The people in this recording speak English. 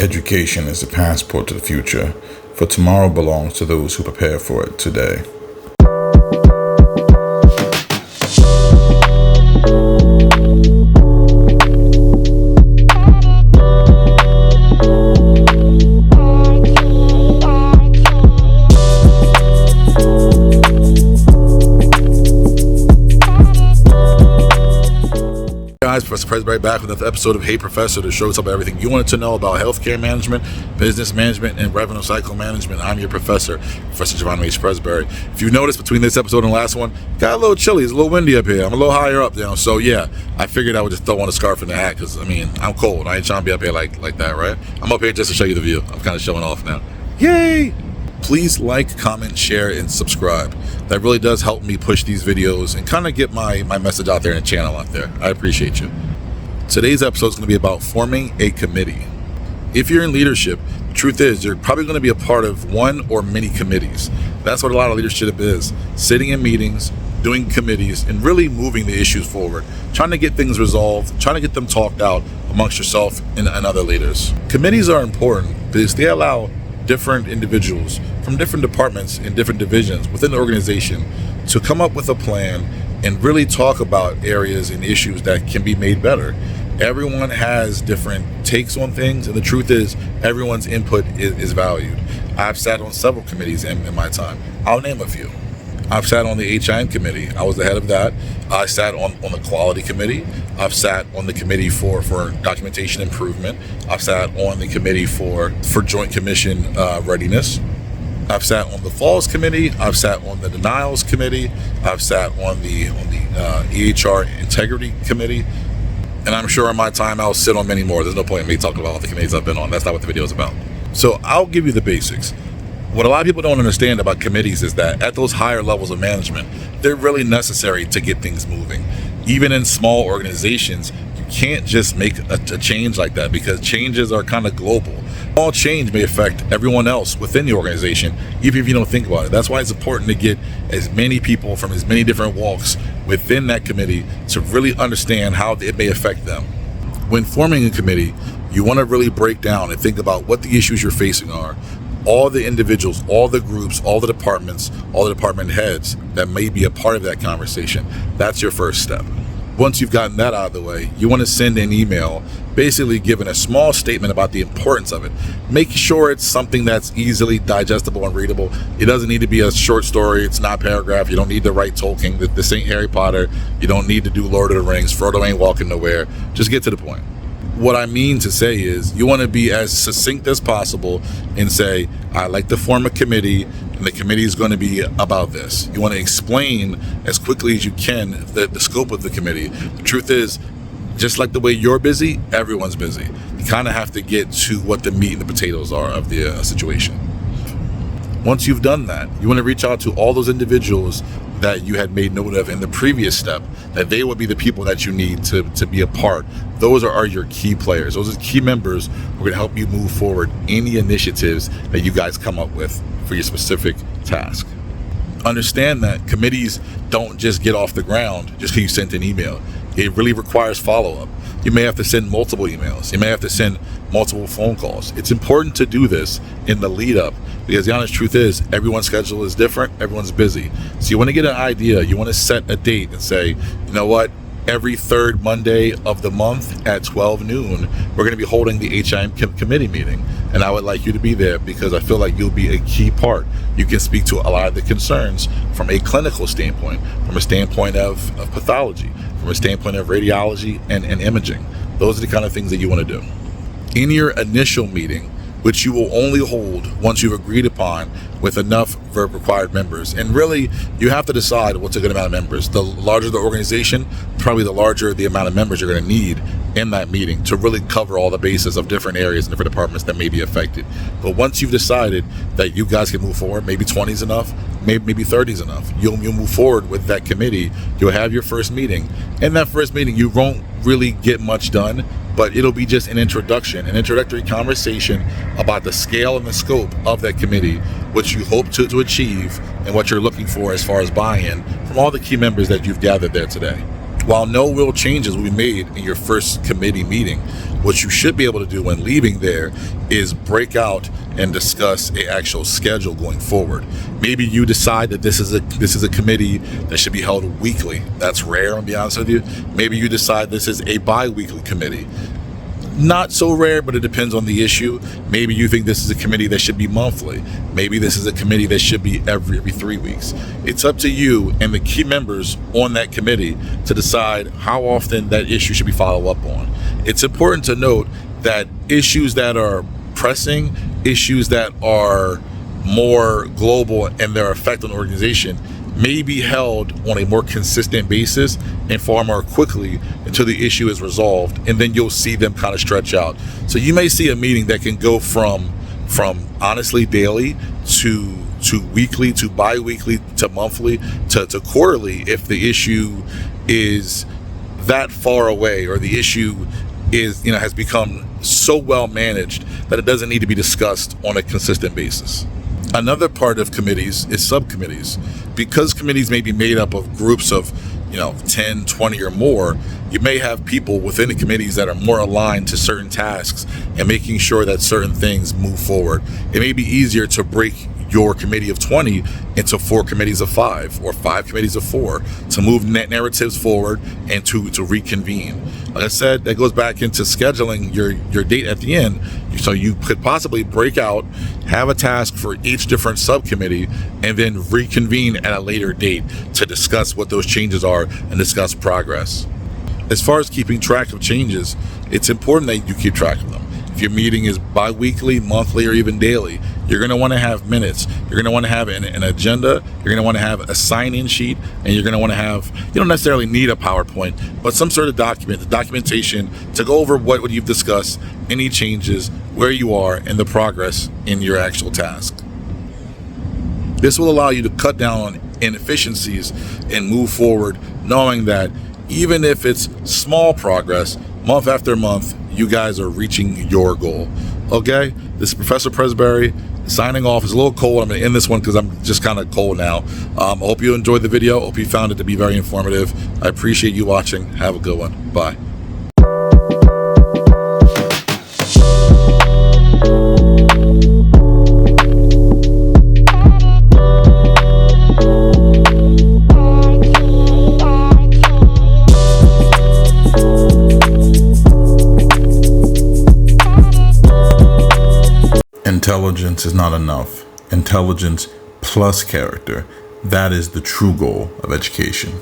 Education is the passport to the future, for tomorrow belongs to those who prepare for it today. Guys, Professor Presbury back with another episode of Hey Professor, the show about everything you wanted to know about healthcare management, business management, and revenue cycle management. I'm your professor, Professor Giovanni H. Presbury. If you noticed between this episode and the last one, got a little chilly, it's a little windy up here. I'm a little higher up now, so yeah, I figured I would just throw on a scarf and a hat because, I'm cold. I ain't trying to be up here like that, right? I'm up here just to show you the view. I'm kind of showing off now. Yay! Please like, comment, share, and subscribe. That really does help me push these videos and kind of get my message out there and the channel out there. I appreciate you. Today's episode is going to be about forming a committee. If you're in leadership, the truth is you're probably going to be a part of one or many committees. That's what a lot of leadership is. Sitting in meetings, doing committees, and really moving the issues forward. Trying to get things resolved, trying to get them talked out amongst yourself and other leaders. Committees are important because they allow different individuals from different departments and different divisions within the organization to come up with a plan and really talk about areas and issues that can be made better. Everyone has different takes on things, and the truth is everyone's input is valued. I've sat on several committees in my time. I'll name a few. I've sat on the HIM committee. I was the head of that. I sat on the quality committee. I've sat on the committee for documentation improvement. I've sat on the committee for joint commission readiness. I've sat on the falls committee. I've sat on the denials committee. I've sat on the EHR integrity committee. And I'm sure in my time I'll sit on many more. There's no point in me talking about all the committees I've been on. That's not what the video is about. So I'll give you the basics. What a lot of people don't understand about committees is that at those higher levels of management, they're really necessary to get things moving. Even in small organizations, you can't just make a change like that because changes are kind of global. All change may affect everyone else within the organization, even if you don't think about it. That's why it's important to get as many people from as many different walks within that committee to really understand how it may affect them. When forming a committee, you want to really break down and think about what the issues you're facing are. All the individuals, all the groups, all the departments, all the department heads that may be a part of that conversation. That's your first step. Once you've gotten that out of the way, you want to send an email basically giving a small statement about the importance of it. Make sure it's something that's easily digestible and readable. It doesn't need to be a short story. It's not a paragraph. You don't need to write Tolkien. This ain't Harry Potter. You don't need to do Lord of the Rings. Frodo ain't walking nowhere. Just get to the point. What I mean to say is you want to be as succinct as possible and say, I like to form a committee and the committee is going to be about this. You want to explain as quickly as you can the scope of the committee. The truth is, just like the way you're busy, everyone's busy. You kind of have to get to what the meat and the potatoes are of the situation. Once you've done that, you want to reach out to all those individuals that you had made note of in the previous step, that they would be the people that you need to be a part. Those are your key players. Those are key members who are going to help you move forward any initiatives that you guys come up with for your specific task. Understand that committees don't just get off the ground just because you sent an email. It really requires follow-up. You may have to send multiple emails. You may have to send multiple phone calls. It's important to do this in the lead up because the honest truth is everyone's schedule is different. Everyone's busy. So you want to get an idea. You want to set a date and say, you know what? Every third Monday of the month at 12 noon, we're going to be holding the HIM committee meeting. And I would like you to be there because I feel like you'll be a key part. You can speak to a lot of the concerns from a clinical standpoint, from a standpoint of pathology, from a standpoint of radiology and imaging. Those are the kind of things that you want to do. In your initial meeting, which you will only hold once you've agreed upon with enough required members. And really, you have to decide what's a good amount of members. The larger the organization, probably the larger the amount of members you're going to need in that meeting to really cover all the bases of different areas and different departments that may be affected. But once you've decided that you guys can move forward, maybe 20 is enough, maybe 30 is enough, you'll move forward with that committee. You'll have your first meeting. In that first meeting, you won't really get much done, but it'll be just an introductory conversation about the scale and the scope of that committee, what you hope to achieve, and what you're looking for as far as buy-in from all the key members that you've gathered there today. While no real changes will be made in your first committee meeting, what you should be able to do when leaving there is break out and discuss a actual schedule going forward. Maybe you decide that this is a committee that should be held weekly. That's rare, I'll be honest with you. Maybe you decide this is a bi-weekly committee. Not so rare, but it depends on the issue. Maybe you think this is a committee that should be monthly. Maybe this is a committee that should be every 3 weeks. It's up to you and the key members on that committee to decide how often that issue should be followed up on. It's important to note that issues that are pressing, issues that are more global and their effect on the organization may be held on a more consistent basis and far more quickly until the issue is resolved, and then you'll see them kind of stretch out. So you may see a meeting that can go from honestly daily to weekly to bi-weekly to monthly to quarterly if the issue is that far away, or the issue is has become so well managed that it doesn't need to be discussed on a consistent basis. Another part of committees is subcommittees. Because committees may be made up of groups of 10, 20 or more, you may have people within the committees that are more aligned to certain tasks and making sure that certain things move forward. It may be easier to break your committee of 20 into 4 committees of 5 or 5 committees of 4 to move narratives forward and to reconvene. Like I said, that goes back into scheduling your date at the end. So you could possibly break out, have a task for each different subcommittee, and then reconvene at a later date to discuss what those changes are and discuss progress. As far as keeping track of changes, it's important that you keep track of them. If your meeting is bi-weekly, monthly, or even daily, you're going to want to have minutes. You're going to want to have an agenda. You're going to want to have a sign-in sheet, and you're going to want to have, you don't necessarily need a PowerPoint, but some sort of document, the documentation to go over what you've discussed, any changes, where you are, and the progress in your actual task. This will allow you to cut down on inefficiencies and move forward, knowing that even if it's small progress, month after month, you guys are reaching your goal. Okay, this is Professor Presbury signing off. It's a little cold. I'm going to end this one because I'm just kind of cold now. I hope you enjoyed the video. Hope you found it to be very informative. I appreciate you watching. Have a good one. Bye. Intelligence is not enough. Intelligence plus character. That is the true goal of education.